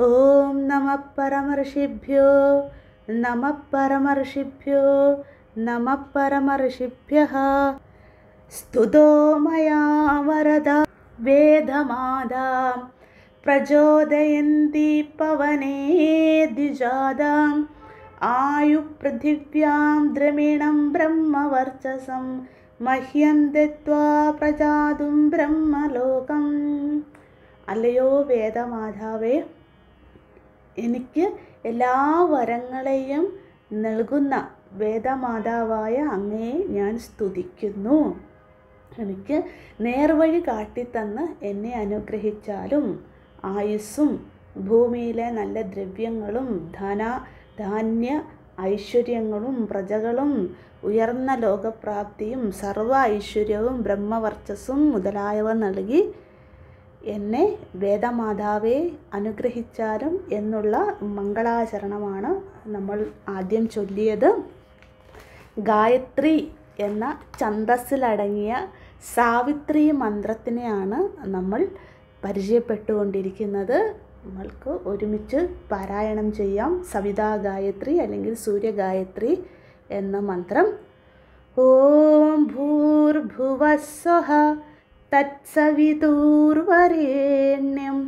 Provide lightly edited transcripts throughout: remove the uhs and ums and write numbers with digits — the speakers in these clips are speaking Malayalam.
ഓം നമഃ പരമർഷിഭ്യോ നമഃ പരമർഷിഭ്യോ നമഃ പരമർഷിഭ്യഃ. സ്തുതോ മയാ വരദ വേദമാതാം പ്രചോദയന്തി പവനേ ദ്വിജാതാം ആയുഃപൃഥിവ്യാം ദ്രമിണം ബ്രഹ്മവർച്ചസം മഹ്യം ദത്വാ പ്രജാതും ബ്രഹ്മലോകം. അല്ലയോ വേദമാതാവേ, എനിക്ക് എല്ലാ വരങ്ങളെയും നൽകുന്ന വേദമാതാവായ അങ്ങയെ ഞാൻ സ്തുതിക്കുന്നു. എനിക്ക് നേർവഴി കാട്ടിത്തന്ന് എന്നെ അനുഗ്രഹിച്ചാലും ആയുസ്സും ഭൂമിയിലെ നല്ല ദ്രവ്യങ്ങളും ധാന്യ ഐശ്വര്യങ്ങളും പ്രജകളും ഉയർന്ന ലോകപ്രാപ്തിയും സർവ ഐശ്വര്യവും ബ്രഹ്മവർച്ചസ്സും മുതലായവ നൽകി എന്നെ വേദമാതാവെ അനുഗ്രഹിച്ചാലും എന്നുള്ള മംഗളാചരണമാണ് നമ്മൾ ആദ്യം ചൊല്ലിയത്. ഗായത്രി എന്ന ഛന്ദസ്സിലടങ്ങിയ സാവിത്രി മന്ത്രത്തിനെയാണ് നമ്മൾ പരിചയപ്പെട്ടുകൊണ്ടിരിക്കുന്നത്. നമ്മൾക്ക് ഒരുമിച്ച് പാരായണം ചെയ്യാം. സവിതാ ഗായത്രി അല്ലെങ്കിൽ സൂര്യഗായത്രി എന്ന മന്ത്രം. ഓം ഭൂർഭുവസ്വഃ തത്സവിതുർവരേണ്യം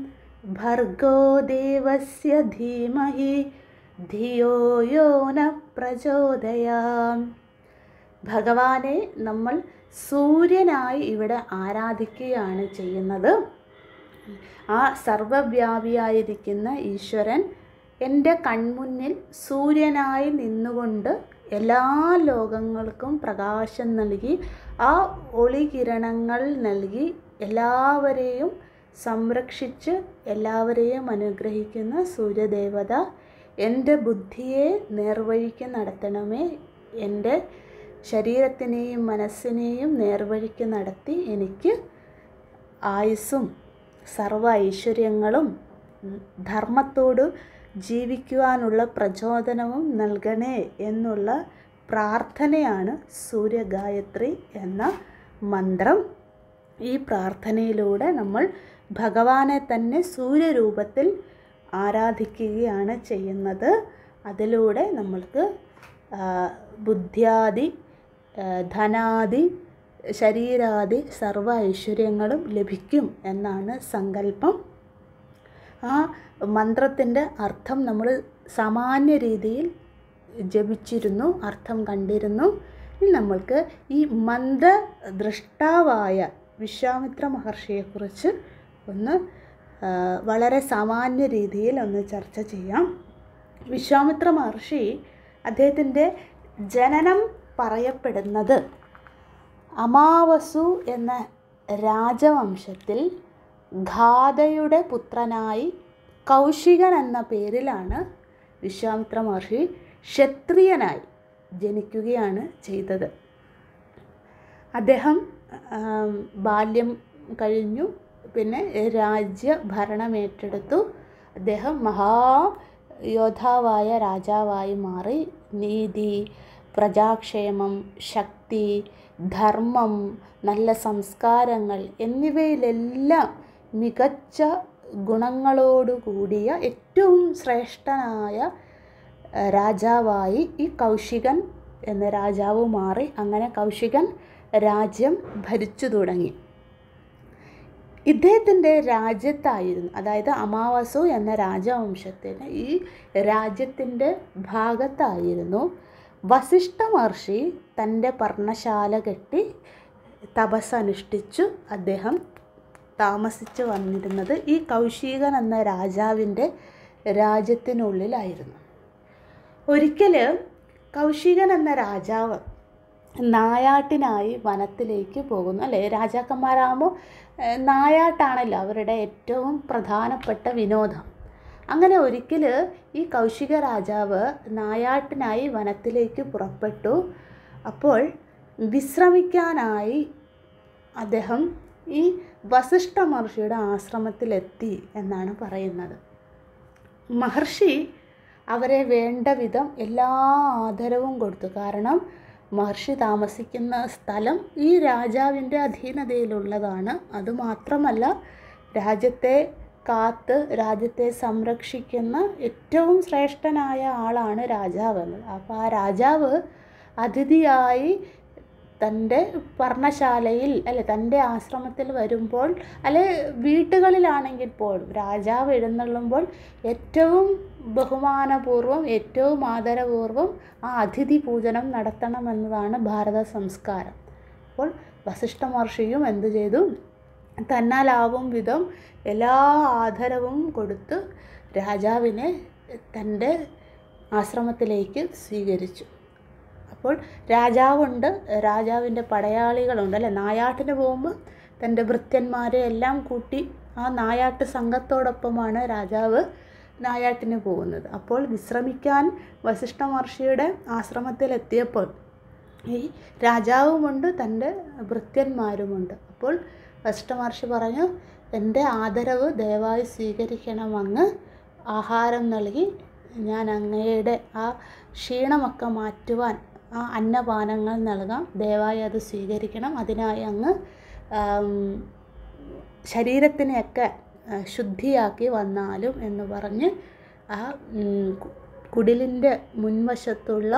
ഭർഗോ ദേവസ്യ ധീമഹി ധിയോ യോ ന പ്രചോദയാം. ഭഗവാനെ നമ്മൾ സൂര്യനായി ഇവിടെ ആരാധിക്കുകയാണ് ചെയ്യുന്നത്. ആ സർവവ്യാപിയായിരിക്കുന്ന ഈശ്വരൻ എൻ്റെ കൺമുന്നിൽ സൂര്യനായി നിന്നുകൊണ്ട് എല്ലാ ലോകങ്ങൾക്കും പ്രകാശം നൽകി ആ ഒളികിരണങ്ങൾ നൽകി എല്ലാവരെയും സംരക്ഷിച്ച് എല്ലാവരെയും അനുഗ്രഹിക്കുന്ന സൂര്യദേവത, എൻ്റെ ബുദ്ധിയെ നേർവഴിക്ക് നടത്തണമേ. എൻ്റെ ശരീരത്തിനെയും മനസ്സിനെയും നേർവഴിക്ക് നടത്തി എനിക്ക് ആയുസ്സും സർവ ഐശ്വര്യങ്ങളും ധർമ്മത്തോട് ജീവിക്കുവാനുള്ള പ്രചോദനവും നൽകണേ എന്നുള്ള പ്രാർത്ഥനയാണ് സൂര്യഗായത്രി എന്ന മന്ത്രം. ഈ പ്രാർത്ഥനയിലൂടെ നമ്മൾ ഭഗവാനെ തന്നെ സൂര്യരൂപത്തിൽ ആരാധിക്കുകയാണ് ചെയ്യുന്നത്. അതിലൂടെ നമ്മൾക്ക് ബുദ്ധ്യാദി ധനാദി ശരീരാദി സർവ ഐശ്വര്യങ്ങളും ലഭിക്കും എന്നാണ് സങ്കല്പം. ആ മന്ത്രത്തിൻ്റെ അർത്ഥം നമ്മൾ സാമാന്യ രീതിയിൽ ജപിച്ചിരുന്നു, അർത്ഥം കണ്ടിരുന്നു. ഇനി നമ്മൾക്ക് ഈ മന്ത്രദ്രഷ്ടാവായ വിശ്വാമിത്ര മഹർഷിയെക്കുറിച്ച് ഒന്ന് വളരെ സാമാന്യ രീതിയിൽ ഒന്ന് ചർച്ച ചെയ്യാം. വിശ്വാമിത്ര മഹർഷി, അദ്ദേഹത്തിൻ്റെ ജനനം പറയപ്പെടുന്നത് അമാവസു എന്ന രാജവംശത്തിൽ ഘാതയുടെ പുത്രനായി കൗശികൻ എന്ന പേരിലാണ് വിശ്വാമിത്ര മഹർഷി ക്ഷത്രിയനായി ജനിക്കുകയാണ് ചെയ്തത്. അദ്ദേഹം ബാല്യം കഴിഞ്ഞു, പിന്നെ രാജ്യഭരണമേറ്റെടുത്തു. അദ്ദേഹം മഹായോദ്ധാവായ രാജാവായി മാറി. നീതി, പ്രജാക്ഷേമം, ശക്തി, ധർമ്മം, നല്ല സംസ്കാരങ്ങൾ എന്നിവയിലെല്ലാം മികച്ച ഗുണങ്ങളോടുകൂടിയ ഏറ്റവും ശ്രേഷ്ഠനായ രാജാവായി ഈ കൗശികൻ എന്ന രാജാവ് മാറി. അങ്ങനെ കൗശികൻ രാജ്യം ഭരിച്ചു തുടങ്ങി. ഇദ്ദേഹത്തിൻ്റെ രാജ്യത്തായിരുന്നു, അതായത് അമാവാസു എന്ന രാജവംശത്തിന് ഈ രാജ്യത്തിൻ്റെ ഭാഗത്തായിരുന്നു വസിഷ്ഠ മഹർഷി തൻ്റെ പർണശാല കെട്ടി തപസ്സനുഷ്ഠിച്ചു അദ്ദേഹം താമസിച്ചു വന്നിരുന്നത് ഈ കൗശികൻ എന്ന രാജാവിൻ്റെ രാജ്യത്തിനുള്ളിലായിരുന്നു. ഒരിക്കൽ കൗശികൻ എന്ന രാജാവ് നായാട്ടിനായി വനത്തിലേക്ക് പോകുന്നു. അല്ലേ, രാജാക്കന്മാരാകുമ്പോൾ നായാട്ടാണല്ലോ അവരുടെ ഏറ്റവും പ്രധാനപ്പെട്ട വിനോദം. അങ്ങനെ ഒരിക്കൽ ഈ കൗശിക രാജാവ് നായാട്ടിനായി വനത്തിലേക്ക് പുറപ്പെട്ടു. അപ്പോൾ വിശ്രമിക്കാനായി അദ്ദേഹം ഈ വസിഷ്ഠ മഹർഷിയുടെ ആശ്രമത്തിലെത്തി എന്നാണ് പറയുന്നത്. മഹർഷി അവരെ വേണ്ട വിധം എല്ലാ ആദരവും കൊടുത്തു. കാരണം മഹർഷി താമസിക്കുന്ന സ്ഥലം ഈ രാജാവിൻ്റെ അധീനതയിലുള്ളതാണ്. അതുമാത്രമല്ല, രാജ്യത്തെ കാത്ത് രാജ്യത്തെ സംരക്ഷിക്കുന്ന ഏറ്റവും ശ്രേഷ്ഠനായ ആളാണ് രാജാവെന്ന്. അപ്പോൾ ആ രാജാവ് അതിഥിയായി തൻ്റെ പർണശാലയിൽ തൻ്റെ ആശ്രമത്തിൽ വരുമ്പോൾ വീട്ടുകളിലാണെങ്കിൽ പോലും രാജാവ് എഴുന്നള്ളുമ്പോൾ ഏറ്റവും ബഹുമാനപൂർവ്വം ഏറ്റവും ആദരപൂർവ്വം ആ അതിഥി പൂജനം നടത്തണമെന്നതാണ് ഭാരത സംസ്കാരം. അപ്പോൾ വസിഷ്ഠ മഹർഷിയും എന്തു ചെയ്തു? തന്നാലാവും വിധം എല്ലാ ആദരവും കൊടുത്ത് രാജാവിനെ തൻ്റെ ആശ്രമത്തിലേക്ക് സ്വീകരിച്ചു. അപ്പോൾ രാജാവുണ്ട്, രാജാവിൻ്റെ പടയാളികളുണ്ട് നായാട്ടിന് പോകുമ്പോൾ തൻ്റെ ഭൃത്യന്മാരെ എല്ലാം കൂട്ടി ആ നായാട്ട് സംഘത്തോടൊപ്പമാണ് രാജാവ് നായാട്ടിന് പോകുന്നത്. അപ്പോൾ വിശ്രമിക്കാൻ വസിഷ്ഠ മഹർഷിയുടെ ആശ്രമത്തിലെത്തിയപ്പോൾ ഈ രാജാവുമുണ്ട്, തൻ്റെ ഭൃത്യന്മാരുമുണ്ട്. അപ്പോൾ വസിഷ്ഠ മഹർഷി പറഞ്ഞു, എൻ്റെ ആദരവ് ദയവായി സ്വീകരിക്കണം, അങ്ങ് ആഹാരം നൽകി ഞാൻ അങ്ങയുടെ ആ ക്ഷീണമൊക്കെ മാറ്റുവാൻ ആ അന്നപാനങ്ങൾ നൽകാം, ദയവായി അത് സ്വീകരിക്കണം, അതിനായി അങ്ങ് ശരീരത്തിനെയൊക്കെ ശുദ്ധിയാക്കി വന്നാലും എന്ന് പറഞ്ഞ് ആ കുടിലിൻ്റെ മുൻവശത്തുള്ള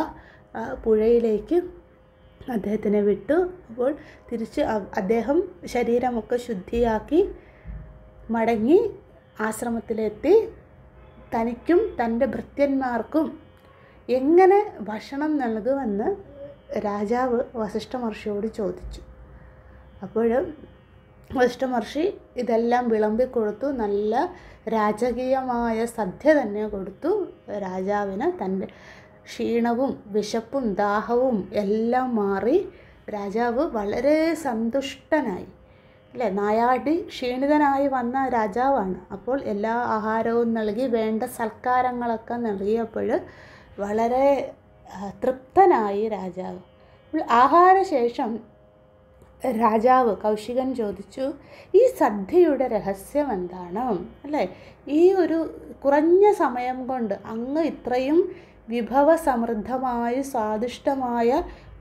പുഴയിലേക്ക് അദ്ദേഹത്തിനെ വിട്ടു. അപ്പോൾ തിരിച്ച് അദ്ദേഹം ശരീരമൊക്കെ ശുദ്ധിയാക്കി മടങ്ങി ആശ്രമത്തിലെത്തി. തനിക്കും തൻ്റെ ഭൃത്യന്മാർക്കും എങ്ങനെ ഭക്ഷണം നൽകുമെന്ന് രാജാവ് വസിഷ്ഠ മഹർഷിയോട് ചോദിച്ചു. അപ്പോൾ വസിഷ്ഠ മഹർഷി ഇതെല്ലാം വിളമ്പിക്കൊടുത്തു. നല്ല രാജകീയമായ സദ്യ തന്നെ കൊടുത്തു രാജാവിന്. തൻ്റെ ക്ഷീണവും വിശപ്പും ദാഹവും എല്ലാം മാറി രാജാവ് വളരെ സന്തുഷ്ടനായി. നായാടി ക്ഷീണിതനായി വന്ന രാജാവാണ്. അപ്പോൾ എല്ലാ ആഹാരവും നൽകി വേണ്ട സൽക്കാരങ്ങളൊക്കെ നൽകിയപ്പോൾ വളരെ തൃപ്തനായി രാജാവ്. ആഹാരശേഷം രാജാവ് കൗശികൻ ചോദിച്ചു, ഈ സദ്യയുടെ രഹസ്യം എന്താണ്? ഈ ഒരു കുറഞ്ഞ സമയം കൊണ്ട് അങ്ങ് ഇത്രയും വിഭവസമൃദ്ധമായ സ്വാദിഷ്ടമായ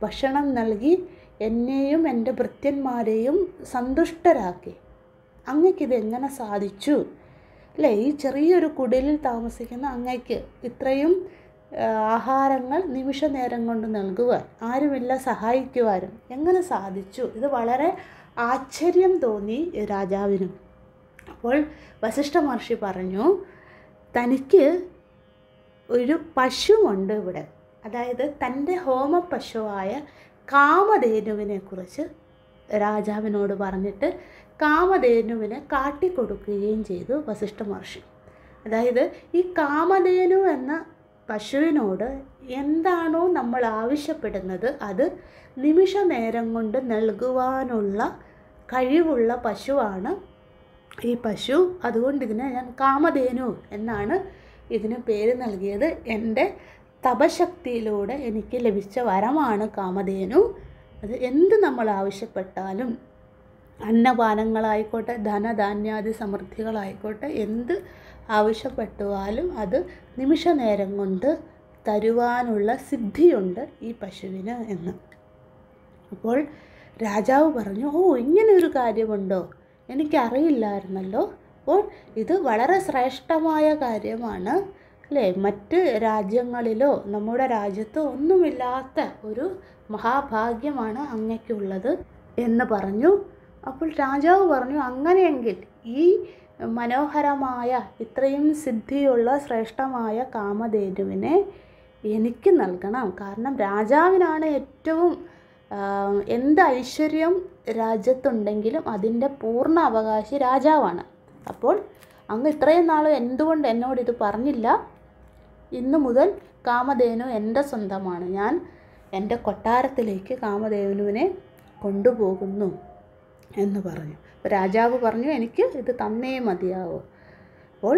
ഭക്ഷണം നൽകി എന്നെയും എൻ്റെ ഭൃത്യന്മാരെയും സന്തുഷ്ടരാക്കി. അങ്ങയ്ക്കിത് എങ്ങനെ സാധിച്ചു? ഈ ചെറിയൊരു കുടിലിൽ താമസിക്കുന്ന അങ്ങയ്ക്ക് ഇത്രയും ആഹാരങ്ങൾ നിമിഷ നേരം കൊണ്ട് നൽകുവാൻ ആരുമില്ല സഹായിക്കുവാനും എങ്ങനെ സാധിച്ചു? ഇത് വളരെ ആശ്ചര്യം തോന്നി രാജാവിനും. അപ്പോൾ വസിഷ്ഠ മഹർഷി പറഞ്ഞു, തനിക്ക് ഒരു പശുവുണ്ട് ഇവിടെ. അതായത് തൻ്റെ ഹോമപശുവായ കാമധേനുവിനെ കുറിച്ച് രാജാവിനോട് പറഞ്ഞിട്ട് കാമധേനുവിനെ കാട്ടിക്കൊടുക്കുകയും ചെയ്തു വസിഷ്ഠ മഹർഷി. അതായത് ഈ കാമധേനു എന്ന പശുവിനോട് എന്താണോ നമ്മൾ ആവശ്യപ്പെടുന്നത് അത് നിമിഷ നേരം കൊണ്ട് നൽകുവാനുള്ള കഴിവുള്ള പശുവാണ് ഈ പശു. അതുകൊണ്ട് ഇതിനെ ഞാൻ കാമധേനു എന്നാണ് ഇതിന് പേര് നൽകിയത്. എൻ്റെ തപശക്തിയിലൂടെ എനിക്ക് ലഭിച്ച വരമാണ് കാമധേനു. അത് എന്ത് നമ്മൾ ആവശ്യപ്പെട്ടാലും, അന്നപാനങ്ങളായിക്കോട്ടെ ധനധാന്യാദി സമൃദ്ധികളായിക്കോട്ടെ, എന്ത് ആവശ്യപ്പെട്ടാലും അത് നിമിഷ നേരം കൊണ്ട് തരുവാനുള്ള സിദ്ധിയുണ്ട് ഈ പശുവിന് എന്ന്. അപ്പോൾ രാജാവ് പറഞ്ഞു, ഓ ഇങ്ങനൊരു കാര്യമുണ്ടോ, എനിക്കറിയില്ലായിരുന്നല്ലോ. അപ്പോൾ ഇത് വളരെ ശ്രേഷ്ഠമായ കാര്യമാണ് മറ്റ് രാജ്യങ്ങളിലോ നമ്മുടെ രാജ്യത്തോ ഒന്നുമില്ലാത്ത ഒരു മഹാഭാഗ്യമാണ് അങ്ങയ്ക്കുള്ളത് എന്ന് പറഞ്ഞു. അപ്പോൾ രാജാവ് പറഞ്ഞു, അങ്ങനെയെങ്കിൽ ഈ മനോഹരമായ ഇത്രയും സിദ്ധിയുള്ള ശ്രേഷ്ഠമായ കാമധേനുവിനെ എനിക്ക് നൽകണം. കാരണം രാജാവിനാണ് ഏറ്റവും എന്ത് ഐശ്വര്യം രാജ്യത്തുണ്ടെങ്കിലും അതിൻ്റെ പൂർണ്ണ അവകാശി രാജാവാണ്. അപ്പോൾ അങ്ങ് ഇത്രയും നാൾ എന്തുകൊണ്ട് എന്നോട് ഇത് പറഞ്ഞില്ല? ഇന്നു മുതൽ കാമധേനു എൻ്റെ സ്വന്തമാണ്. ഞാൻ എൻ്റെ കൊട്ടാരത്തിലേക്ക് കാമധേനുവിനെ കൊണ്ടുപോകുന്നു എന്ന് പറഞ്ഞു. അപ്പോൾ രാജാവ് പറഞ്ഞു, എനിക്ക് ഇത് തന്നേ മതിയാവൂ. അപ്പോൾ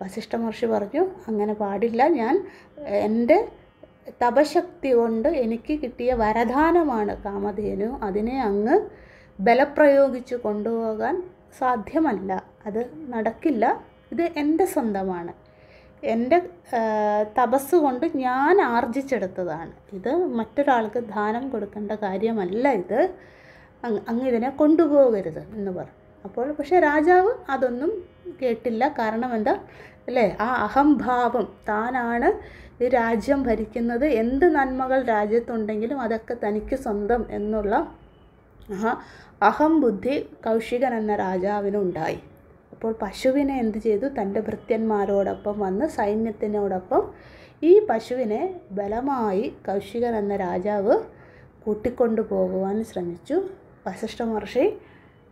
വസിഷ്ഠ മഹർഷി പറഞ്ഞു, അങ്ങനെ പാടില്ല. ഞാൻ എൻ്റെ തപശക്തി കൊണ്ട് എനിക്ക് കിട്ടിയ വരദാനമാണ് കാമധേനു. അതിനെ അങ്ങ് ബലപ്രയോഗിച്ച് കൊണ്ടുപോകാൻ സാധ്യമല്ല, അത് നടക്കില്ല. ഇത് എൻ്റെ സ്വന്തമാണ്, എൻ്റെ തപസ് കൊണ്ട് ഞാൻ ആർജിച്ചെടുത്തതാണ്. ഇത് മറ്റൊരാൾക്ക് ദാനം കൊടുക്കേണ്ട കാര്യമല്ല. ഇത് അങ്ങ് ഇതിനെ കൊണ്ടുപോകരുത് എന്ന് പറഞ്ഞു. അപ്പോൾ പക്ഷേ രാജാവ് അതൊന്നും കേട്ടില്ല. കാരണം എന്താ അല്ലേ, ആ അഹംഭാവം, താനാണ് ഈ രാജ്യം ഭരിക്കുന്നത്, എന്ത് നന്മകൾ രാജ്യത്തുണ്ടെങ്കിലും അതൊക്കെ തനിക്ക് സ്വന്തം എന്നുള്ള അഹംബുദ്ധി കൗശികൻ എന്ന രാജാവിനുണ്ടായി. അപ്പോൾ പശുവിനെ എന്ത് ചെയ്തു, തൻ്റെ ഭൃത്യന്മാരോടൊപ്പം വന്ന് സൈന്യത്തിനോടൊപ്പം ഈ പശുവിനെ ബലമായി കൗശികൻ എന്ന രാജാവ് കൂട്ടിക്കൊണ്ടു പോകുവാൻ ശ്രമിച്ചു. വസിഷ്ഠ മഹർഷി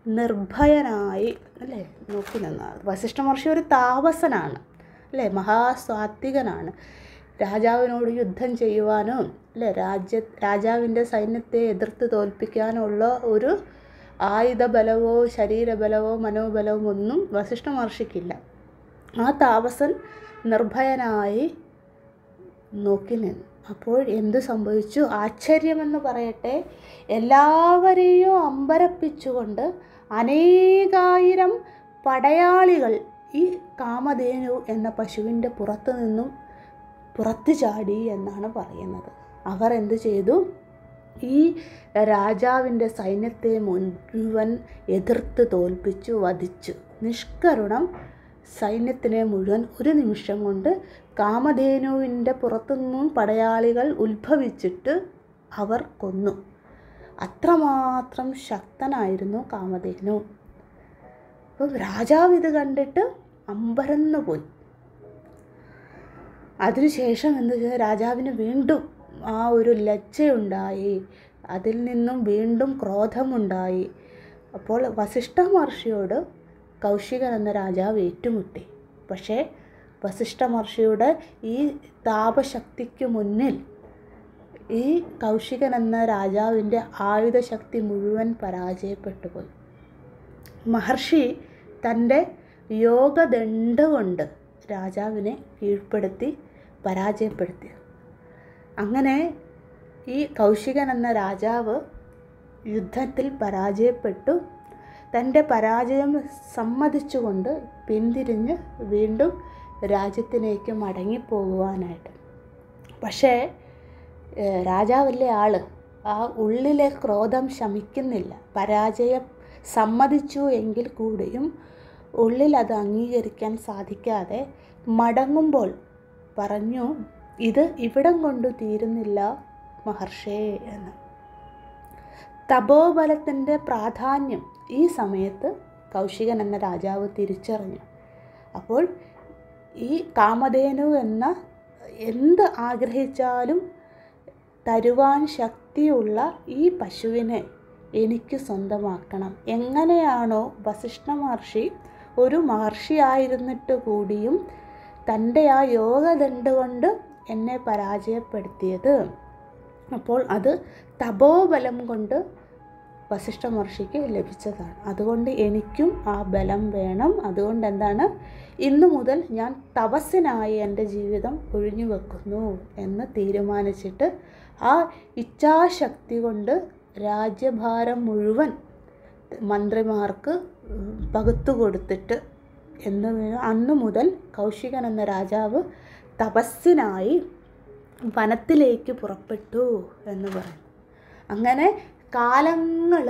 നിർഭയനായി അല്ലേ നോക്കി നിന്ന. വസിഷ്ഠ മഹർഷി ഒരു താപസനാണ് അല്ലേ, മഹാസ്വാത്വികനാണ്. രാജാവിനോട് യുദ്ധം ചെയ്യുവാനോ അല്ലേ രാജാവിൻ്റെ സൈന്യത്തെ എതിർത്ത് തോൽപ്പിക്കാനുള്ള ഒരു ആയുധബലവോ ശരീരബലവോ മനോബലവും ഒന്നും വസിഷ്ഠ മഹർഷിക്കില്ല. ആ താപസൻ നിർഭയനായി നോക്കി നിന്നു. അപ്പോൾ എന്തു സംഭവിച്ചു? ആശ്ചര്യമെന്ന് പറയട്ടെ, എല്ലാവരെയും അമ്പരപ്പിച്ചുകൊണ്ട് അനേകായിരം പടയാളികൾ ഈ കാമധേനു എന്ന പശുവിൻ്റെ പുറത്തു നിന്നും പുറത്തു ചാടി എന്നാണ് പറയുന്നത്. അവർ എന്തു ചെയ്തു? ഈ രാജാവിൻ്റെ സൈന്യത്തെ മുഴുവൻ എതിർത്ത് തോൽപ്പിച്ചു, വധിച്ചു. നിഷ്കരുണം സൈന്യത്തിനെ മുഴുവൻ ഒരു നിമിഷം കൊണ്ട് കാമധേനുവിൻ്റെ പുറത്തുനിന്നും പടയാളികൾ ഉത്ഭവിച്ചിട്ട് അവർ കൊന്നു. അത്രമാത്രം ശക്തനായിരുന്നു കാമധേനു. അപ്പോൾ രാജാവ് ഇത് കണ്ടിട്ട് അമ്പരന്നു പോയി. അതിനുശേഷം എന്ത് ചെയ്തു? രാജാവിന് വീണ്ടും ആ ഒരു ലജ്ജയുണ്ടായി, അതിൽ നിന്നും വീണ്ടും ക്രോധമുണ്ടായി. അപ്പോൾ വസിഷ്ഠ മഹർഷിയോട് കൗശികൻ എന്ന രാജാവ് ഏറ്റുമുട്ടി. പക്ഷേ വസിഷ്ഠ മഹർഷിയുടെ ഈ താപശക്തിക്ക് മുന്നിൽ ഈ കൗശികൻ എന്ന രാജാവിൻ്റെ ആയുധശക്തി മുഴുവൻ പരാജയപ്പെട്ടു പോയി. മഹർഷി തൻ്റെ യോഗദണ്ഡ് കൊണ്ട് രാജാവിനെ കീഴ്പ്പെടുത്തി പരാജയപ്പെടുത്തി. അങ്ങനെ ഈ കൗശികൻ എന്ന രാജാവ് യുദ്ധത്തിൽ പരാജയപ്പെട്ടു. തൻ്റെ പരാജയം സമ്മതിച്ചുകൊണ്ട് പിന്തിരിഞ്ഞ് വീണ്ടും രാജ്യത്തിലേക്ക് മടങ്ങിപ്പോകുവാനായിട്ട്. പക്ഷേ രാജാവല്ലേ ആള്, ആ ഉള്ളിലെ ക്രോധം ശമിക്കുന്നില്ല. പരാജയം സമ്മതിച്ചു എങ്കിൽ കൂടിയും ഉള്ളിൽ അത് അംഗീകരിക്കാൻ സാധിക്കാതെ മടങ്ങുമ്പോൾ പറഞ്ഞു, ഇത് ഇവിടം കൊണ്ട് തീരുന്നില്ല മഹർഷേ എന്ന്. തപോബലത്തിൻ്റെ പ്രാധാന്യം ഈ സമയത്ത് കൗശികൻ എന്ന രാജാവ് തിരിച്ചറിഞ്ഞു. അപ്പോൾ ഈ കാമധേനു എന്ന എന്ത് ആഗ്രഹിച്ചാലും തരുവാൻ ശക്തിയുള്ള ഈ പശുവിനെ എനിക്ക് സ്വന്തമാക്കണം. എങ്ങനെയാണോ വസിഷ്ഠ മഹർഷി ഒരു മഹർഷിയായിരുന്നിട്ട് കൂടിയും തൻ്റെ ആ യോഗദണ്ഡ് കൊണ്ട് എന്നെ പരാജയപ്പെടുത്തിയത്, അപ്പോൾ അത് തപോബലം കൊണ്ട് വസിഷ്ഠ മഹർഷിക്ക് ലഭിച്ചതാണ്. അതുകൊണ്ട് എനിക്കും ആ ബലം വേണം. അതുകൊണ്ട് എന്താണ്, ഇന്നു മുതൽ ഞാൻ തപസ്സിനായി എൻ്റെ ജീവിതം ഒഴിഞ്ഞു വെക്കുന്നു എന്ന് തീരുമാനിച്ചിട്ട് ആ ഇച്ഛാശക്തി കൊണ്ട് രാജ്യഭാരം മുഴുവൻ മന്ത്രിമാർക്ക് പകുത്തു കൊടുത്തിട്ട് അന്നു മുതൽ കൗശികൻ എന്ന രാജാവ് തപസ്സിനായി വനത്തിലേക്ക് പുറപ്പെട്ടു എന്ന് പറയും. അങ്ങനെ കാലങ്ങൾ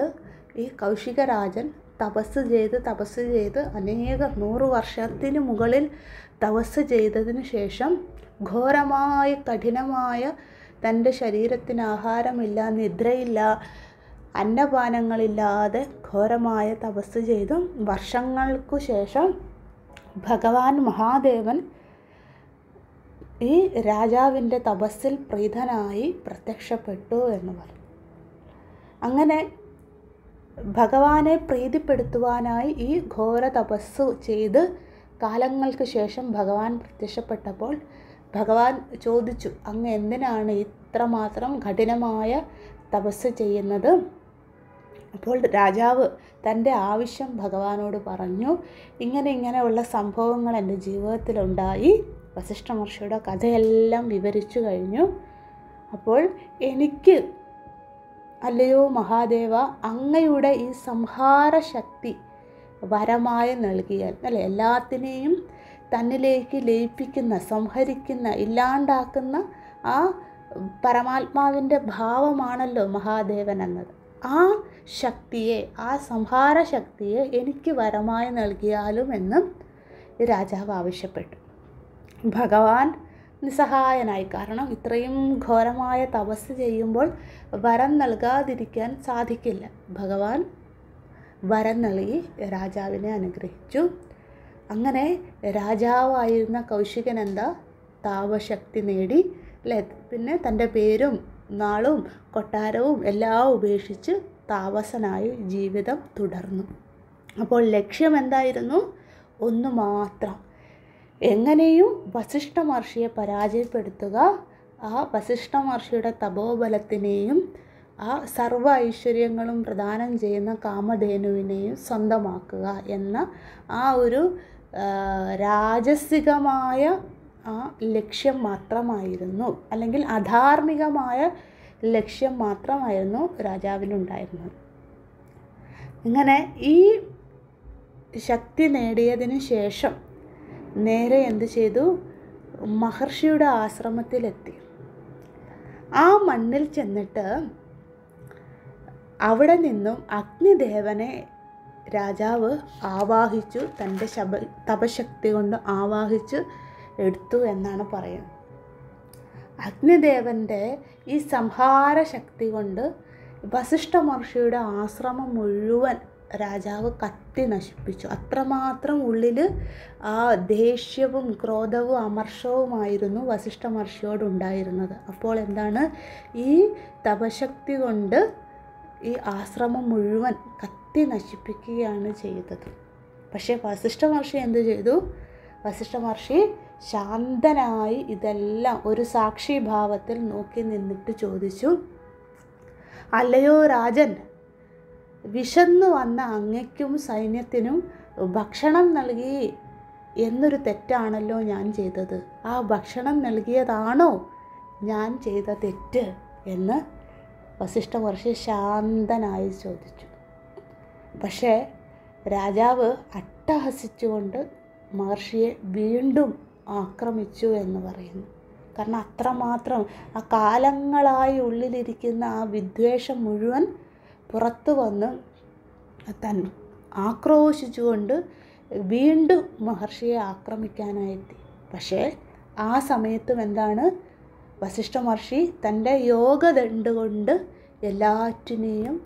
ഈ കൗശികരാജൻ തപസ് ചെയ്ത് അനേക 100 വർഷത്തിന് മുകളിൽ തപസ് ചെയ്തതിന് ശേഷം ഘോരമായ കഠിനമായ തൻ്റെ ശരീരത്തിന് ആഹാരമില്ല, നിദ്രയില്ല, അന്നപാനങ്ങളില്ലാതെ ഘോരമായ തപസ് ചെയ്തു വർഷങ്ങൾക്കു ശേഷം ഭഗവാൻ മഹാദേവൻ ഈ രാജാവിൻ്റെ തപസ്സിൽ പ്രീതനായി പ്രത്യക്ഷപ്പെട്ടു എന്ന് പറയും. അങ്ങനെ ഭഗവാനെ പ്രീതിപ്പെടുത്തുവാനായി ഈ ഘോര തപസ്സു ചെയ്ത് കാലങ്ങൾക്ക് ശേഷം ഭഗവാൻ പ്രത്യക്ഷപ്പെട്ടപ്പോൾ ഭഗവാൻ ചോദിച്ചു, അങ്ങ് എന്തിനാണ് ഇത്രമാത്രം കഠിനമായ തപസ് ചെയ്യുന്നത്? അപ്പോൾ രാജാവ് തൻ്റെ ആവശ്യം ഭഗവാനോട് പറഞ്ഞു. ഇങ്ങനെയുള്ള സംഭവങ്ങൾ എൻ്റെ ജീവിതത്തിലുണ്ടായി. വസിഷ്ഠ മഹർഷിയുടെ കഥയെല്ലാം വിവരിച്ചു കഴിഞ്ഞു. അപ്പോൾ എനിക്ക് അല്ലയോ മഹാദേവ, അങ്ങയുടെ ഈ സംഹാര ശക്തി വരമായി നൽകിയാൽ അല്ലെ, എല്ലാത്തിനെയും തന്നിലേക്ക് ലയിപ്പിക്കുന്ന, സംഹരിക്കുന്ന, ഇല്ലാണ്ടാക്കുന്ന ആ പരമാത്മാവിൻ്റെ ഭാവമാണല്ലോ മഹാദേവൻ എന്നത്. ആ ശക്തിയെ, ആ സംഹാര ശക്തിയെ എനിക്ക് വരമായി നൽകിയാലും എന്ന് രാജാവ് ആവശ്യപ്പെട്ടു. ഭഗവാൻ നിസ്സഹായനായി. കാരണം ഇത്രയും ഘോരമായ തപസ് ചെയ്യുമ്പോൾ വരം നൽകാതിരിക്കാൻ സാധിക്കില്ല. ഭഗവാൻ വരം നൽകി രാജാവിനെ അനുഗ്രഹിച്ചു. അങ്ങനെ രാജാവായിരുന്ന കൗശികൻ താപശക്തി നേടി അല്ലേ. പിന്നെ തൻ്റെ പേരും നാളും കൊട്ടാരവും എല്ലാം ഉപേക്ഷിച്ച് താപസനായി ജീവിതം തുടർന്നു. അപ്പോൾ ലക്ഷ്യം എന്തായിരുന്നു? ഒന്ന് മാത്രം, എങ്ങനെയും വസിഷ്ഠ മഹർഷിയെ പരാജയപ്പെടുത്തുക, ആ വസിഷ്ഠ മഹർഷിയുടെ തപോബലത്തിനെയും ആ സർവ്വ ഐശ്വര്യങ്ങളും പ്രദാനം ചെയ്യുന്ന കാമധേനുവിനെയും സ്വന്തമാക്കുക എന്ന ആ ഒരു രാജസികമായ ആ ലക്ഷ്യം മാത്രമായിരുന്നു, അല്ലെങ്കിൽ അധാർമികമായ ലക്ഷ്യം മാത്രമായിരുന്നു രാജാവിനുണ്ടായിരുന്നത്. ഇങ്ങനെ ഈ ശക്തി നേടിയതിന് ശേഷം നേരെ എന്ത് ചെയ്തു? മഹർഷിയുടെ ആശ്രമത്തിലെത്തി. ആ മണ്ണിൽ ചെന്നിട്ട് അവിടെ നിന്നും അഗ്നിദേവനെ രാജാവ് ആവാഹിച്ചു, തൻ്റെ തപശക്തി കൊണ്ട് ആവാഹിച്ച് എടുത്തു എന്നാണ് പറയുന്നത്. അഗ്നിദേവൻ്റെ ഈ സംഹാര ശക്തി കൊണ്ട് വസിഷ്ഠ മഹർഷിയുടെ ആശ്രമം മുഴുവൻ രാജാവ് കത്തി നശിപ്പിച്ചു. അത്രമാത്രം ഉള്ളിൽ ആ ദേഷ്യവും ക്രോധവും അമർഷവുമായിരുന്നു വസിഷ്ഠ മഹർഷിയോടുണ്ടായിരുന്നത്. അപ്പോൾ എന്താണ്, ഈ തപശക്തി കൊണ്ട് ഈ ആശ്രമം മുഴുവൻ കത്തി നശിപ്പിക്കുകയാണ് ചെയ്തത്. പക്ഷേ വസിഷ്ഠ മഹർഷി എന്ത് ചെയ്തു? വസിഷ്ഠ മഹർഷി ശാന്തനായി ഇതെല്ലാം ഒരു സാക്ഷിഭാവത്തിൽ നോക്കി നിന്നിട്ട് ചോദിച്ചു, അല്ലയോ രാജൻ, വിശന്നു വന്ന അങ്ങയ്ക്കും സൈന്യത്തിനും ഭക്ഷണം നൽകി എന്നൊരു തെറ്റാണല്ലോ ഞാൻ ചെയ്തത്. ആ ഭക്ഷണം നൽകിയതാണോ ഞാൻ ചെയ്ത തെറ്റ് എന്ന് വസിഷ്ഠ മഹർഷി ശാന്തനായി ചോദിച്ചു. പക്ഷേ രാജാവ് അട്ടഹസിച്ചുകൊണ്ട് മഹർഷിയെ വീണ്ടും ആക്രമിച്ചു എന്ന് പറയുന്നു. കാരണം അത്രമാത്രം ആ കാലങ്ങളായി ഉള്ളിലിരിക്കുന്ന ആ വിദ്വേഷം മുഴുവൻ പുറത്തു വന്ന് ആക്രോശിച്ചുകൊണ്ട് വീണ്ടും മഹർഷിയെ ആക്രമിക്കാനായെത്തി. പക്ഷേ ആ സമയത്തും എന്താണ്, വസിഷ്ഠ മഹർഷി തൻ്റെ യോഗദണ്ഡ് കൊണ്ട് എല്ലാറ്റിനെയും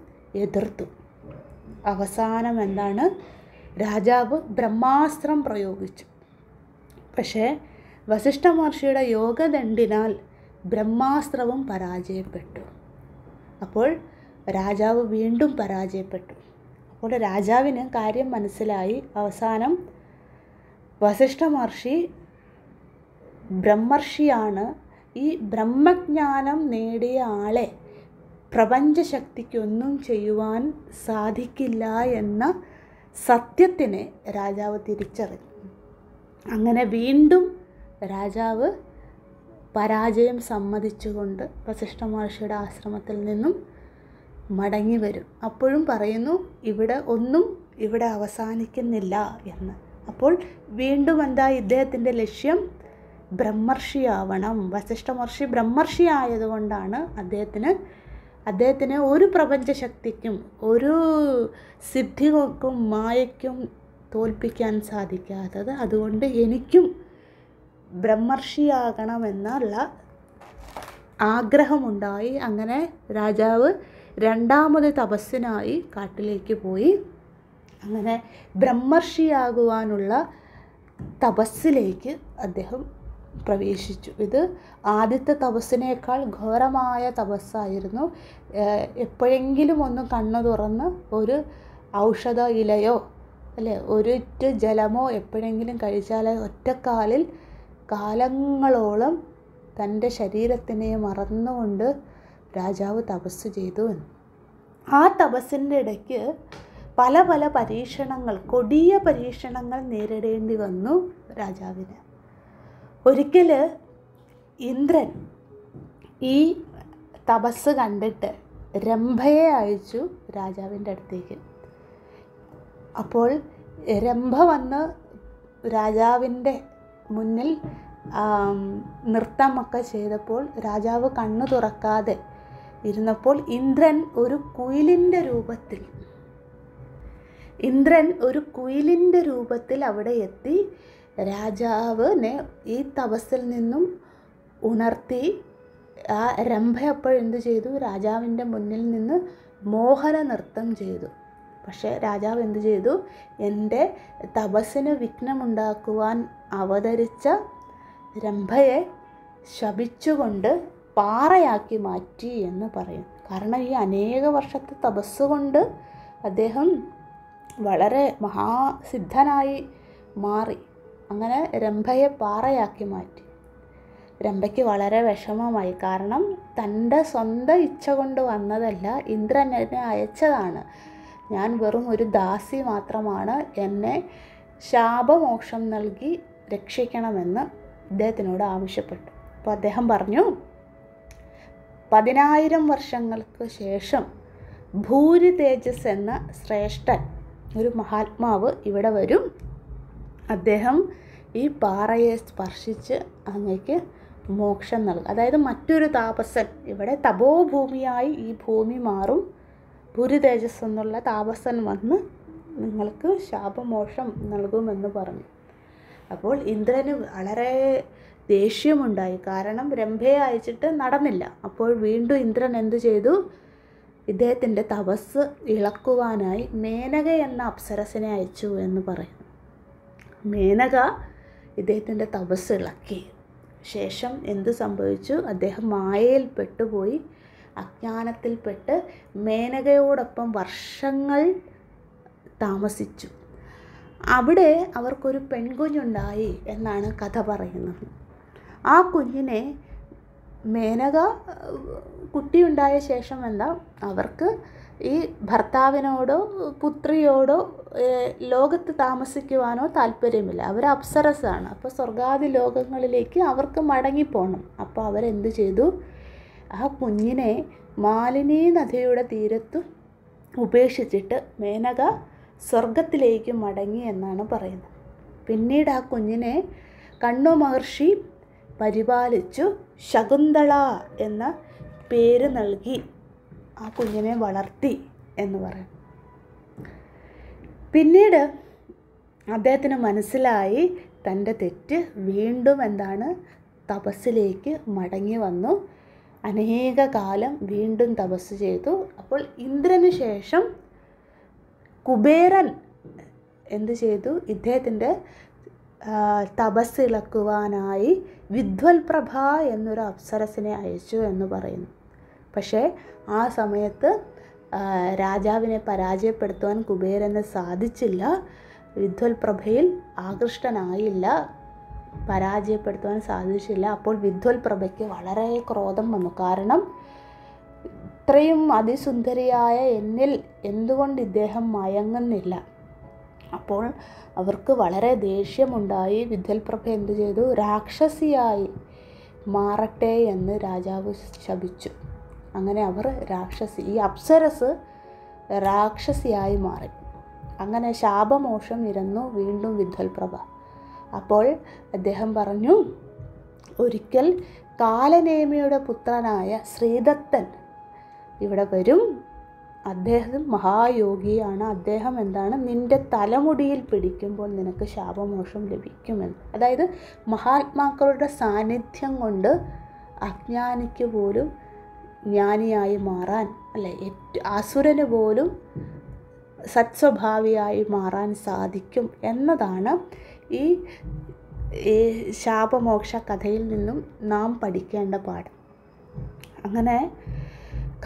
എതിർത്തു. അവസാനം എന്താണ്, രാജാവ് ബ്രഹ്മാസ്ത്രം പ്രയോഗിച്ചു. പക്ഷേ വസിഷ്ഠ മഹർഷിയുടെ യോഗദണ്ഡിനാൽ ബ്രഹ്മാസ്ത്രവും പരാജയപ്പെട്ടു. അപ്പോൾ രാജാവ് വീണ്ടും പരാജയപ്പെട്ടു. അപ്പോൾ രാജാവിന് കാര്യം മനസ്സിലായി. അവസാനം വസിഷ്ഠ മഹർഷി ബ്രഹ്മർഷിയാണ്. ഈ ബ്രഹ്മജ്ഞാനം നേടിയ ആളെ പ്രപഞ്ചശക്തിക്കൊന്നും ചെയ്യുവാൻ സാധിക്കില്ല എന്ന സത്യത്തിനെ രാജാവ് തിരിച്ചറിഞ്ഞു. അങ്ങനെ വീണ്ടും രാജാവ് പരാജയം സമ്മതിച്ചുകൊണ്ട് വസിഷ്ഠ മഹർഷിയുടെ ആശ്രമത്തിൽ നിന്നും മടങ്ങി വരും. അപ്പോഴും പറയുന്നു, ഇവിടെ അവസാനിക്കുന്നില്ല എന്ന്. അപ്പോൾ വീണ്ടും ഇദ്ദേഹത്തിൻ്റെ ലക്ഷ്യം ബ്രഹ്മർഷിയാവണം. വസിഷ്ഠ മഹർഷി ബ്രഹ്മർഷി ആയതുകൊണ്ടാണ് അദ്ദേഹത്തിന് ഒരു പ്രപഞ്ചശക്തിക്കും ഒരു സിദ്ധികൾക്കും മായയ്ക്കും തോൽപ്പിക്കാൻ സാധിക്കാത്തത്. അതുകൊണ്ട് എനിക്കും ബ്രഹ്മർഷിയാകണമെന്നുള്ള ആഗ്രഹമുണ്ടായി. അങ്ങനെ രാജാവ് രണ്ടാമത് തപസ്സിനായി കാട്ടിലേക്ക് പോയി. അങ്ങനെ ബ്രഹ്മർഷിയാകുവാനുള്ള തപസ്സിലേക്ക് അദ്ദേഹം പ്രവേശിച്ചു. ഇത് ആദ്യത്തെ തപസ്സിനേക്കാൾ ഘോരമായ തപസ്സായിരുന്നു. എപ്പോഴെങ്കിലും ഒന്ന് കണ്ണു തുറന്ന് ഒരു ഔഷധ ഇലയോ അല്ലേ ഒരിറ്റ് ജലമോ എപ്പോഴെങ്കിലും കഴിച്ചാൽ ഒറ്റക്കാലിൽ കാലങ്ങളോളം തൻ്റെ ശരീരത്തിനെ മറന്നുകൊണ്ട് രാജാവ് തപസ് ചെയ്തു. ആ തപസ്സിൻ്റെ ഇടയ്ക്ക് പല പല പരീക്ഷണങ്ങൾ, കൊടിയ പരീക്ഷണങ്ങൾ നേരിടേണ്ടി വന്നു രാജാവിന്. ഒരിക്കൽ ഇന്ദ്രൻ ഈ തപസ് കണ്ടിട്ട് രംഭയെ അയച്ചു രാജാവിൻ്റെ അടുത്തേക്ക്. അപ്പോൾ രംഭ വന്ന് രാജാവിൻ്റെ മുന്നിൽ നൃത്തമൊക്കെ ചെയ്തപ്പോൾ രാജാവ് കണ്ണു തുറക്കാതെ ഇരുന്നപ്പോൾ ഇന്ദ്രൻ ഒരു കുയിലിൻ്റെ രൂപത്തിൽ അവിടെ എത്തി രാജാവിനെ ഈ തപസ്സിൽ നിന്നും ഉണർത്തി. ആ രംഭ അപ്പോഴെന്ത് ചെയ്തു? രാജാവിൻ്റെ മുന്നിൽ നിന്ന് മോഹന നൃത്തം ചെയ്തു. പക്ഷേ രാജാവ് എന്ത് ചെയ്തു? എൻ്റെ തപസ്സിന് വിഘ്നമുണ്ടാക്കുവാൻ അവതരിച്ച രംഭയെ ശപിച്ചുകൊണ്ട് പാറയാക്കി മാറ്റി എന്ന് പറയും. കാരണം ഈ അനേക വർഷത്തെ തപസ്സുകൊണ്ട് അദ്ദേഹം വളരെ മഹാസിദ്ധനായി മാറി. അങ്ങനെ രംഭയെ പാറയാക്കി മാറ്റി. രംഭയ്ക്ക് വളരെ വിഷമമായി. കാരണം തൻ്റെ സ്വന്തം ഇച്ഛ കൊണ്ട് വന്നതല്ല, ഇന്ദ്രൻ എന്നെ അയച്ചതാണ്. ഞാൻ വെറും ഒരു ദാസി മാത്രമാണ്. എന്നെ ശാപമോക്ഷം നൽകി രക്ഷിക്കണമെന്ന് ഇദ്ദേഹത്തിനോട് ആവശ്യപ്പെട്ടു. അപ്പോൾ അദ്ദേഹം പറഞ്ഞു, 10,000 വർഷങ്ങൾക്ക് ശേഷം ഭൂരി തേജസ് എന്ന ശ്രേഷ്ഠൻ, ഒരു മഹാത്മാവ് ഇവിടെ വരും. അദ്ദേഹം ഈ പാറയെ സ്പർശിച്ച് അങ്ങേക്ക് മോക്ഷം നൽകും. അതായത് മറ്റൊരു താപസൻ, ഇവിടെ തപോഭൂമിയായി ഈ ഭൂമി മാറും. ഭൂരി തേജസ് എന്നുള്ള താപസൻ വന്ന് നിങ്ങൾക്ക് ശാപമോക്ഷം നൽകുമെന്ന് പറഞ്ഞു. അപ്പോൾ ഇന്ദ്രന് വളരെ ദേഷ്യമുണ്ടായി. കാരണം രംഭയെ അയച്ചിട്ട് നടന്നില്ല. അപ്പോൾ വീണ്ടും ഇന്ദ്രൻ എന്ത് ചെയ്തു? ഇദ്ദേഹത്തിൻ്റെ തപസ് ഇളക്കുവാനായി മേനക എന്ന അപ്സരസിനെ അയച്ചു എന്ന് പറയുന്നു. മേനക ഇദ്ദേഹത്തിൻ്റെ തപസ് ഇളക്കി. ശേഷം എന്ത് സംഭവിച്ചു? അദ്ദേഹം മായയിൽ പെട്ടുപോയി. അജ്ഞാനത്തിൽപ്പെട്ട് മേനകയോടൊപ്പം വർഷങ്ങൾ താമസിച്ചു. അവിടെ അവർക്കൊരു പെൺകുഞ്ഞുണ്ടായി എന്നാണ് കഥ പറയുന്നത്. ആ കുഞ്ഞിനെ മേനക കുട്ടിയുണ്ടായ ശേഷം എന്താ അവർക്ക് ഈ ഭർത്താവിനോടോ പുത്രിയോടോ ലോകത്ത് താമസിക്കുവാനോ താല്പര്യമില്ല. അവർ അപ്സരസാണ്. അപ്പോൾ സ്വർഗാദി ലോകങ്ങളിലേക്ക് അവർക്ക് മടങ്ങിപ്പോകണം. അപ്പോൾ അവരെന്ത് ചെയ്തു? ആ കുഞ്ഞിനെ മാലിനീ നദിയുടെ തീരത്ത് ഉപേക്ഷിച്ചിട്ട് മേനക സ്വർഗത്തിലേക്ക് മടങ്ങി എന്നാണ് പറയുന്നത്. പിന്നീട് ആ കുഞ്ഞിനെ കണ്വ മഹർഷി പരിപാലിച്ചു ശകുന്തള എന്ന പേര് നൽകി ആ കുഞ്ഞിനെ വളർത്തി എന്ന് പറയും. പിന്നീട് അദ്ദേഹത്തിന് മനസ്സിലായി തൻ്റെ തെറ്റ്. വീണ്ടും എന്താണ്? തപസ്സിലേക്ക് മടങ്ങി വന്നു. അനേക കാലം വീണ്ടും തപസ് ചെയ്തു. അപ്പോൾ ഇന്ദ്രന് ശേഷം കുബേരൻ എന്ത് ചെയ്തു? ഇദ്ദേഹത്തിൻ്റെ തപസ് ഇളക്കുവാനായി വിദ്വൽപ്രഭ എന്നൊരു അപ്സരസിനെ അയച്ചു എന്ന് പറയുന്നു. പക്ഷേ ആ സമയത്ത് രാജാവിനെ പരാജയപ്പെടുത്തുവാൻ കുബേരന് സാധിച്ചില്ല. വിദ്വൽപ്രഭയിൽ ആകൃഷ്ടനായില്ല, പരാജയപ്പെടുത്തുവാൻ സാധിച്ചില്ല. അപ്പോൾ വിദ്വൽപ്രഭയ്ക്ക് വളരെ ക്രോധം വന്നു. കാരണം ഇത്രയും അതിസുന്ദരിയായ എന്നിൽ എന്തുകൊണ്ട് ഇദ്ദേഹം മയങ്ങുന്നില്ല? അപ്പോൾ അവർക്ക് വളരെ ദേഷ്യമുണ്ടായി. വിദ്വൽപ്രഭ എന്ത് ചെയ്തു? രാക്ഷസിയായി മാറട്ടെ എന്ന് രാജാവ് ശപിച്ചു. അങ്ങനെ അവർ ഈ അപ്സരസ് രാക്ഷസിയായി മാറി. അങ്ങനെ ശാപമോക്ഷം ഇരുന്നു വീണ്ടും വിദ്വൽപ്രഭ. അപ്പോൾ അദ്ദേഹം പറഞ്ഞു, ഒരിക്കൽ കാലനേമിയുടെ പുത്രനായ ശ്രീദത്തൻ ഇവിടെ വരും. അദ്ദേഹം മഹായോഗിയാണ്. അദ്ദേഹം എന്താണ്? നിൻ്റെ തലമുടിയിൽ പിടിക്കുമ്പോൾ നിനക്ക് ശാപമോക്ഷം ലഭിക്കുമെന്ന്. അതായത് മഹാത്മാക്കളുടെ സാന്നിധ്യം കൊണ്ട് അജ്ഞാനിക്ക് പോലും ജ്ഞാനിയായി മാറാൻ, അല്ലെ, അസുരന് പോലും സത്സ്വഭാവിയായി മാറാൻ സാധിക്കും എന്നതാണ് ഈ ശാപമോക്ഷ കഥയിൽ നിന്നും നാം പഠിക്കേണ്ട പാഠം. അങ്ങനെ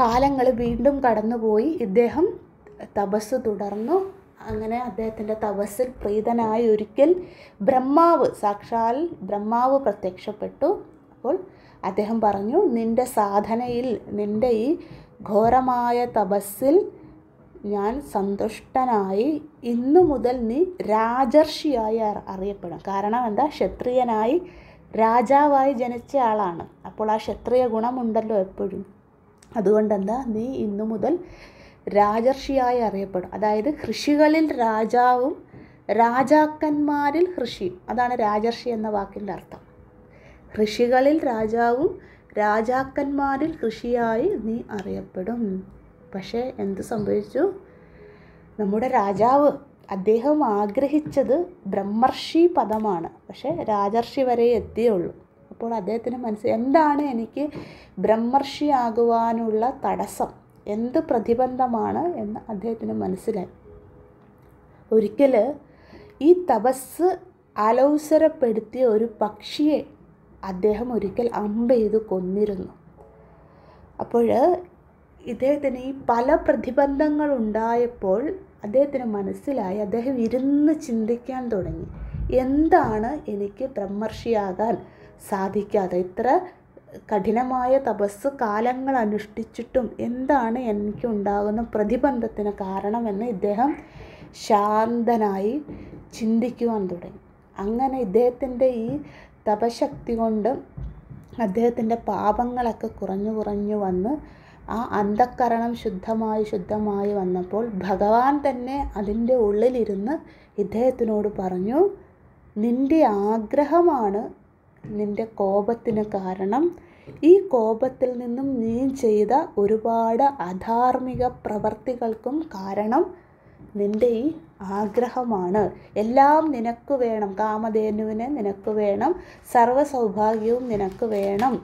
കാലങ്ങൾ വീണ്ടും കടന്നുപോയി. ഇദ്ദേഹം തപസ് തുടർന്നു. അങ്ങനെ അദ്ദേഹത്തിൻ്റെ തപസ്സിൽ പ്രീതനായി ഒരിക്കൽ സാക്ഷാൽ ബ്രഹ്മാവ് പ്രത്യക്ഷപ്പെട്ടു. അപ്പോൾ അദ്ദേഹം പറഞ്ഞു, നിൻ്റെ സാധനയിൽ, നിൻ്റെ ഈ ഘോരമായ തപസ്സിൽ ഞാൻ സന്തുഷ്ടനായി. ഇന്നു മുതൽ നീ രാജർഷിയായി അറിയപ്പെടും. കാരണം എന്താ? ക്ഷത്രിയനായി രാജാവായി ജനിച്ച ആളാണ്. അപ്പോൾ ആ ക്ഷത്രിയ ഗുണമുണ്ടല്ലോ എപ്പോഴും. അതുകൊണ്ടെന്താ? നീ ഇന്നു മുതൽ രാജർഷിയായി അറിയപ്പെടും. അതായത് ഋഷികളിൽ രാജാവും രാജാക്കന്മാരിൽ ഋഷിയും. അതാണ് രാജർഷി എന്ന വാക്കിൻ്റെ അർത്ഥം. ഋഷികളിൽ രാജാവും രാജാക്കന്മാരിൽ ഋഷിയായി നീ അറിയപ്പെടും. പക്ഷേ എന്ത് സംഭവിച്ചു? നമ്മുടെ രാജാവ് അദ്ദേഹം ആഗ്രഹിച്ചത് ബ്രഹ്മർഷി പദമാണ്, പക്ഷേ രാജർഷി വരെ എത്തിയുള്ളൂ. അപ്പോൾ അദ്ദേഹത്തിന് എന്താണ് എനിക്ക് ബ്രഹ്മർഷി ആകുവാനുള്ള തടസ്സം, എന്ത് പ്രതിബന്ധമാണ് എന്ന് അദ്ദേഹത്തിന് മനസ്സിലായി. ഒരിക്കൽ ഈ തപസ് അലൗസരപ്പെടുത്തിയ ഒരു പക്ഷിയെ അദ്ദേഹം ഒരിക്കൽ അമ്പ് ചെയ്ത് കൊന്നിരുന്നു. അപ്പോൾ ഇദ്ദേഹത്തിന് ഈ പല പ്രതിബന്ധങ്ങളുണ്ടായപ്പോൾ അദ്ദേഹത്തിന് മനസ്സിലായി. അദ്ദേഹം ഇരുന്ന് ചിന്തിക്കാൻ തുടങ്ങി, എന്താണ് എനിക്ക് ബ്രഹ്മർഷിയാകാൻ സാധിക്കാതെ, ഇത്ര കഠിനമായ തപസ് കാലങ്ങൾ അനുഷ്ഠിച്ചിട്ടും എന്താണ് എനിക്കുണ്ടാകുന്ന പ്രതിബന്ധത്തിന് കാരണമെന്ന് ഇദ്ദേഹം ശാന്തനായി ചിന്തിക്കുവാൻ തുടങ്ങി. അങ്ങനെ ഇദ്ദേഹത്തിൻ്റെ ഈ തപശക്തി കൊണ്ട് അദ്ദേഹത്തിൻ്റെ പാപങ്ങളൊക്കെ കുറഞ്ഞു വന്ന് ആ അന്ധക്കരണം ശുദ്ധമായി വന്നപ്പോൾ ഭഗവാൻ തന്നെ അതിൻ്റെ ഉള്ളിലിരുന്ന് ഇദ്ദേഹത്തിനോട് പറഞ്ഞു, നിൻ്റെ ആഗ്രഹമാണ് നിൻ്റെ കോപത്തിന് കാരണം. ഈ കോപത്തിൽ നിന്നും നീ ചെയ്ത ഒരുപാട് അധാർമിക പ്രവർത്തികൾക്കും കാരണം നിൻ്റെ ഈ ആഗ്രഹമാണ്. എല്ലാം നിനക്ക് വേണം, കാമധേനുവിനെ നിനക്ക് വേണം, സർവ്വസൗഭാഗ്യവും നിനക്ക് വേണം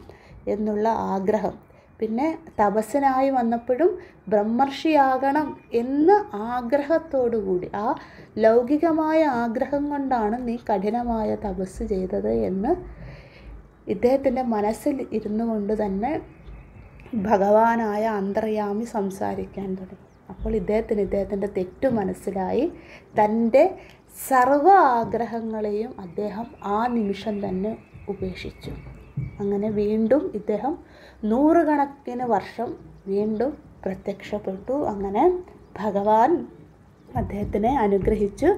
എന്നുള്ള ആഗ്രഹം. പിന്നെ തപസ്സിനായി വന്നപ്പോഴും ബ്രഹ്മർഷിയാകണം എന്ന ആഗ്രഹത്തോടു കൂടി, ആ ലൗകികമായ ആഗ്രഹം കൊണ്ടാണ് നീ കഠിനമായ തപസ് ചെയ്തത് എന്ന് ഇദ്ദേഹത്തിൻ്റെ മനസ്സിൽ ഇരുന്നു കൊണ്ട് തന്നെ ഭഗവാനായ അന്തർയാമി സംസാരിക്കാൻ തുടങ്ങി. അപ്പോൾ ഇദ്ദേഹത്തിൻ്റെ തെറ്റു മനസ്സിലായി. തൻ്റെ സർവ്വ ആഗ്രഹങ്ങളെയും അദ്ദേഹം ആ നിമിഷം തന്നെ ഉപേക്ഷിച്ചു. അങ്ങനെ വീണ്ടും ഇദ്ദേഹം 100 കണക്കിന് വർഷം വീണ്ടും പ്രത്യക്ഷപ്പെട്ടു. അങ്ങനെ ഭഗവാൻ അദ്ദേഹത്തിനെ അനുഗ്രഹിച്ചു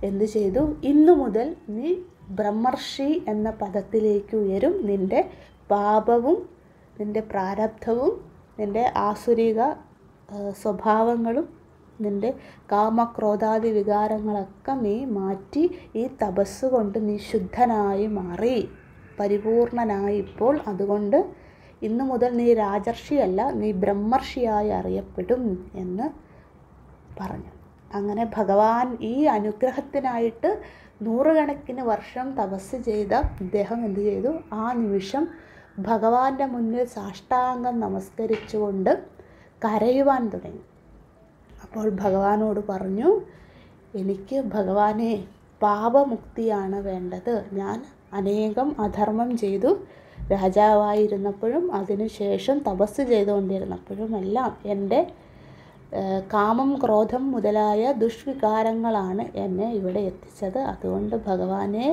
എന്തു ചെയ്തു? ഇന്നു മുതൽ നീ ബ്രഹ്മർഷി എന്ന പദത്തിലേക്ക് ഉയരും. നിൻ്റെ പാപവും നിൻ്റെ പ്രാരബ്ധവും നിൻ്റെ ആസുരിക സ്വഭാവങ്ങളും നിൻ്റെ കാമക്രോധാദി വികാരങ്ങളൊക്കെ നീ മാറ്റി ഈ തപസ് കൊണ്ട് നീ ശുദ്ധനായി മാറി, പരിപൂർണനായി ഇപ്പോൾ. അതുകൊണ്ട് ഇന്നു മുതൽ നീ രാജർഷിയല്ല, നീ ബ്രഹ്മർഷിയായി അറിയപ്പെടും എന്ന് പറഞ്ഞു. അങ്ങനെ ഭഗവാൻ ഈ അനുഗ്രഹത്തിനായിട്ട് 100 കണക്കിന് വർഷം തപസ് ചെയ്ത ഇദ്ദേഹം എന്തു ചെയ്തു? ആ നിമിഷം ഭഗവാന്റെ മുന്നിൽ സാഷ്ടാംഗം നമസ്കരിച്ചുകൊണ്ട് കരയുവാൻ തുടങ്ങി. അപ്പോൾ ഭഗവാനോട് പറഞ്ഞു, എനിക്ക് ഭഗവാനെ പാപമുക്തിയാണ് വേണ്ടത്. ഞാൻ അനേകം അധർമ്മം ചെയ്തു, രാജാവായിരുന്നപ്പോഴും അതിനുശേഷം തപസ് ചെയ്തുകൊണ്ടിരുന്നപ്പോഴും എല്ലാം എൻ്റെ കാമം ക്രോധം മുതലായ ദുഷ്വികാരങ്ങളാണ് എന്നെ ഇവിടെ എത്തിച്ചത്. അതുകൊണ്ട് ഭഗവാനെ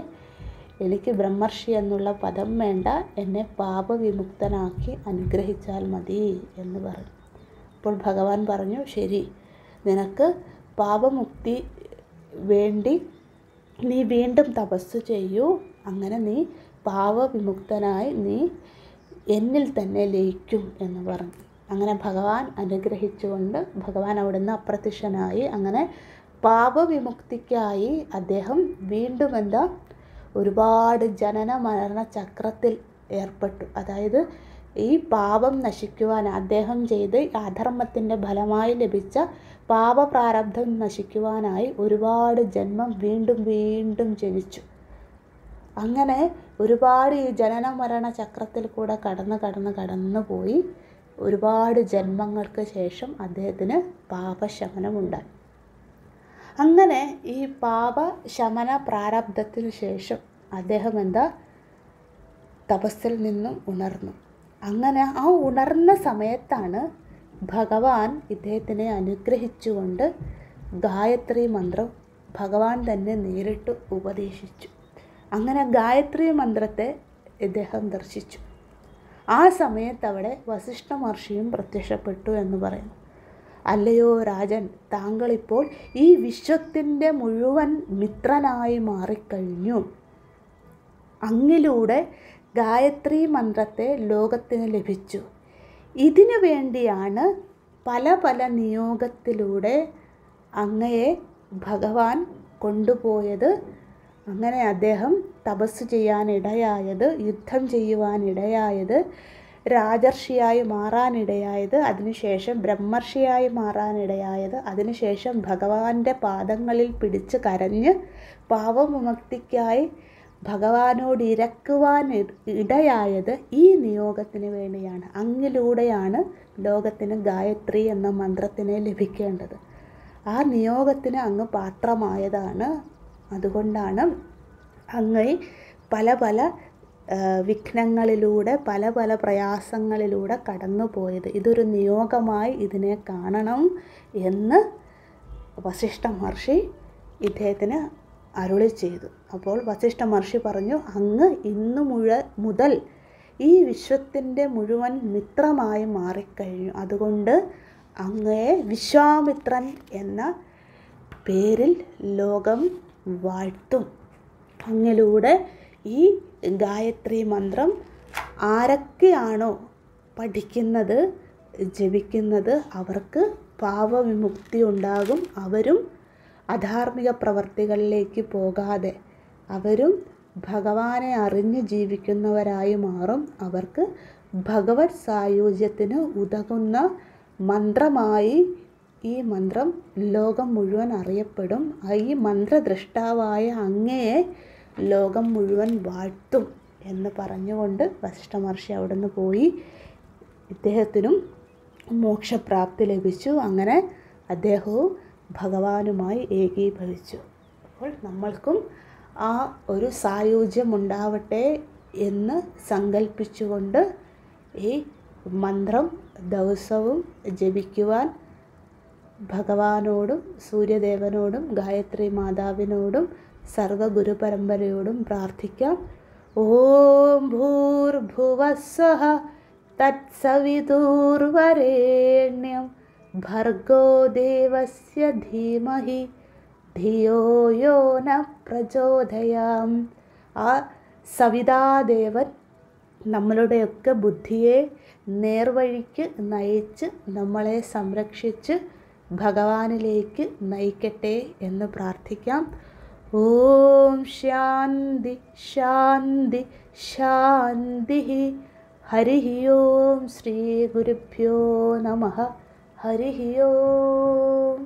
എനിക്ക് ബ്രഹ്മർഷി എന്നുള്ള പദം വേണ്ട, എന്നെ പാപവിമുക്തനാക്കി അനുഗ്രഹിച്ചാൽ മതി എന്ന് പറഞ്ഞു. അപ്പോൾ ഭഗവാൻ പറഞ്ഞു, ശരി, നിനക്ക് പാപമുക്തി വേണ്ടി നീ വീണ്ടും തപസ് ചെയ്യൂ. അങ്ങനെ നീ പാപവിമുക്തനായി നീ എന്നിൽ തന്നെ ലയിക്കും എന്ന് പറഞ്ഞു. അങ്ങനെ ഭഗവാൻ അനുഗ്രഹിച്ചുകൊണ്ട് ഭഗവാൻ അവിടുന്ന് അപ്രത്യക്ഷനായി. അങ്ങനെ പാപവിമുക്തിക്കായി അദ്ദേഹം വീണ്ടും ഒരുപാട് ജനന മരണ ചക്രത്തിൽ ഏർപ്പെട്ടു. അതായത് ഈ പാപം നശിക്കുവാൻ അദ്ദേഹം ചെയ്ത് അധർമ്മത്തിൻ്റെ ഫലമായി ലഭിച്ച പാപപ്രാരബ്ധം നശിക്കുവാനായി ഒരുപാട് ജന്മം വീണ്ടും ജനിച്ചു. അങ്ങനെ ഒരുപാട് ഈ ജനന മരണ ചക്രത്തിൽ കൂടെ കടന്നു പോയി. ഒരുപാട് ജന്മങ്ങൾക്ക് ശേഷം അദ്ദേഹത്തിന് പാപശമനമുണ്ടായി. അങ്ങനെ ഈ പാപശമന പ്രാരബ്ധത്തിന് ശേഷം അദ്ദേഹം തപസ്സിൽ നിന്നും ഉണർന്നു. അങ്ങനെ ആ ഉണർന്ന സമയത്താണ് ഭഗവാൻ ഇദ്ദേഹത്തിനെ അനുഗ്രഹിച്ചുകൊണ്ട് ഗായത്രി മന്ത്രം ഭഗവാൻ തന്നെ നേരിട്ട് ഉപദേശിച്ചു. അങ്ങനെ ഗായത്രി മന്ത്രത്തെ ഇദ്ദേഹം ദർശിച്ചു. ആ സമയത്ത് അവിടെ വസിഷ്ഠ മഹർഷിയും പ്രത്യക്ഷപ്പെട്ടു എന്ന് പറയുന്നു. അല്ലയോ രാജൻ, താങ്കളിപ്പോൾ ഈ വിശ്വത്തിൻ്റെ മുഴുവൻ മിത്രനായി മാറിക്കഴിഞ്ഞു. അങ്ങിലൂടെ ഗായത്രി മന്ത്രത്തെ ലോകത്തിന് ലഭിച്ചു. ഇതിനു വേണ്ടിയാണ് പല നിയോഗത്തിലൂടെ അങ്ങയെ ഭഗവാൻ കൊണ്ടുപോയത്. അങ്ങനെ അദ്ദേഹം തപസ് ചെയ്യാനിടയായത്, യുദ്ധം ചെയ്യുവാനിടയായത്, രാജർഷിയായി മാറാനിടയായത്, അതിനുശേഷം ബ്രഹ്മർഷിയായി മാറാനിടയായത്, അതിനുശേഷം ഭഗവാന്റെ പാദങ്ങളിൽ പിടിച്ച് കരഞ്ഞ് പാപവിമുക്തിക്കായി ഭഗവാനോട് ഇരക്കുവാൻ ഇടയായത് ഈ നിയോഗത്തിന് വേണ്ടിയാണ്. അങ്ങിലൂടെയാണ് ലോകത്തിന് ഗായത്രി എന്ന മന്ത്രത്തിനെ ലഭിക്കേണ്ടത്. ആ നിയോഗത്തിന് അങ്ങ് പാത്രമായതാണ്. അതുകൊണ്ടാണ് അങ്ങ് പല പല വിഘ്നങ്ങളിലൂടെ പല പല പ്രയാസങ്ങളിലൂടെ കടന്നു പോയത്. ഇതൊരു നിയോഗമായി ഇതിനെ കാണണം എന്ന് വസിഷ്ഠ മഹർഷി ഇദ്ദേഹത്തിന് അരുളി ചെയ്തു. അപ്പോൾ വസിഷ്ഠ മഹർഷി പറഞ്ഞു, അങ്ങ് ഇന്നു മുതൽ ഈ വിശ്വത്തിൻ്റെ മുഴുവൻ മിത്രമായി മാറിക്കഴിഞ്ഞു. അതുകൊണ്ട് അങ്ങയെ വിശ്വാമിത്രൻ എന്ന പേരിൽ ലോകം വാഴ്ത്തും. അങ്ങിലൂടെ ഈ ഗായത്രി മന്ത്രം ആരൊക്കെയാണോ പഠിക്കുന്നത്, ജപിക്കുന്നത്, അവർക്ക് പാപവിമുക്തി ഉണ്ടാകും. അവരും അധാർമിക പ്രവർത്തികളിലേക്ക് പോകാതെ അവരും ഭഗവാനെ അറിഞ്ഞ് ജീവിക്കുന്നവരായി മാറും. അവർക്ക് ഭഗവത് സായുജ്യത്തിന് ഉതകുന്ന മന്ത്രമായി ഈ മന്ത്രം ലോകം മുഴുവൻ അറിയപ്പെടും. ഈ മന്ത്രദ്രഷ്ടാവായ അങ്ങയെ ലോകം മുഴുവൻ വാഴ്ത്തും എന്ന് പറഞ്ഞുകൊണ്ട് വസിഷ്ഠ മഹർഷി അവിടുന്ന് പോയി. ഇദ്ദേഹത്തിനും മോക്ഷപ്രാപ്തി ലഭിച്ചു. അങ്ങനെ അദ്ദേഹവും ഭഗവാനുമായി ഏകീഭവിച്ചു. അപ്പോൾ നമ്മൾക്കും ആ ഒരു സായുജ്യം ഉണ്ടാവട്ടെ എന്ന് സങ്കല്പിച്ചുകൊണ്ട് ഈ മന്ത്രം ദിവസവും ജപിക്കുവാൻ ഭഗവാനോടും സൂര്യദേവനോടും ഗായത്രി മാതാവിനോടും സർവ്വഗുരു പരമ്പരയോടും പ്രാർത്ഥിക്കാം. ഓം ഭൂർഭുവസ്സഃ തത്സവിതുർവരേണ്യം ഭർഗോ ദേവസ്യ ധീമഹി ധിയോ യോ ന പ്രചോദയാം. ആ സവിതാദേവൻ നമ്മളുടെയൊക്കെ ബുദ്ധിയെ നേർവഴിക്ക് നയിച്ച് നമ്മളെ സംരക്ഷിച്ച് ഭഗവാനിലേക്ക് നയിക്കട്ടെ എന്ന് പ്രാർത്ഥിക്കാം. ഓം ശാന്തി ശാന്തി ശാന്തി. ഹരി ഓം ശ്രീ ഗുരുഭ്യോ നമഃ. ഹരി ഓം.